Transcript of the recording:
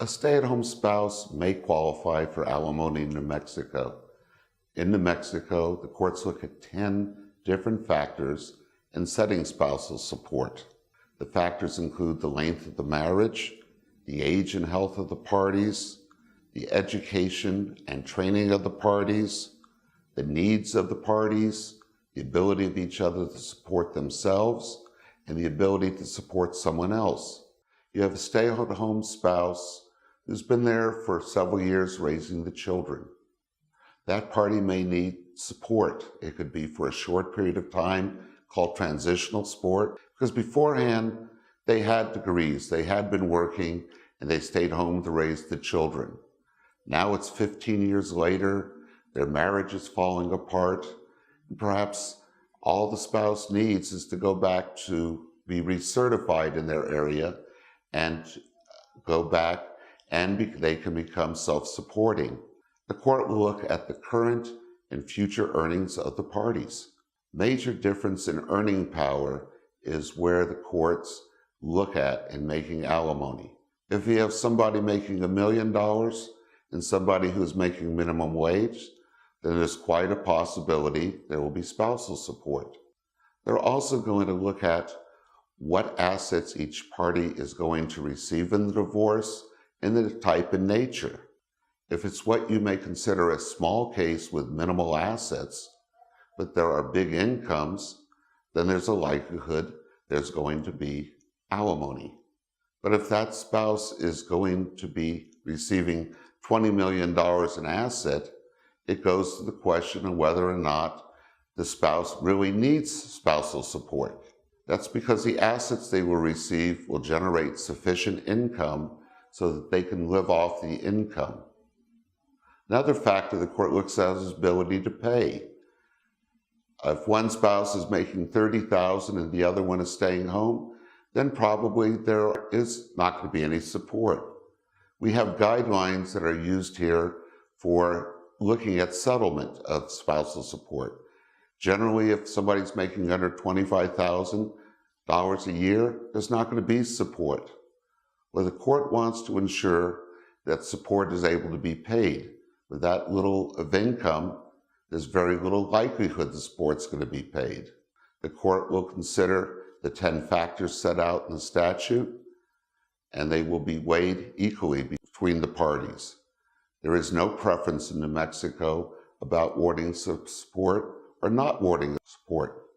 A stay-at-home spouse may qualify for alimony in New Mexico. In New Mexico, the courts look at 10 different factors in setting spousal support. The factors include the length of the marriage, the age and health of the parties, the education and training of the parties, the needs of the parties, the ability of each other to support themselves, and the ability to support someone else. You have a stay-at-home spouse who's been there for several years raising the children. That party may need support. It could be for a short period of time called transitional support, because beforehand they had degrees, they had been working, and they stayed home to raise the children. Now it's 15 years later, their marriage is falling apart, and perhaps all the spouse needs is to go back to be recertified in their area and go back and they can become self-supporting. The court will look at the current and future earnings of the parties. Major difference in earning power is where the courts look at in making alimony. If you have somebody making $1 million and somebody who's making minimum wage, then there's quite a possibility there will be spousal support. They're also going to look at what assets each party is going to receive in the divorce and the type and nature. If it's what you may consider a small case with minimal assets, but there are big incomes, then there's a likelihood there's going to be alimony. But if that spouse is going to be receiving $20 million in asset, it goes to the question of whether or not the spouse really needs spousal support. That's because the assets they will receive will generate sufficient income so that they can live off the income. Another factor the court looks at is ability to pay. If one spouse is making $30,000 and the other one is staying home, then probably there is not going to be any support. We have guidelines that are used here for looking at settlement of spousal support. Generally, if somebody's making under $25,000 a year, there's not going to be support. Well, the court wants to ensure that support is able to be paid. With that little of income, there's very little likelihood the support's going to be paid. The court will consider the 10 factors set out in the statute, and they will be weighed equally between the parties. There is no preference in New Mexico about awarding support or not awarding support.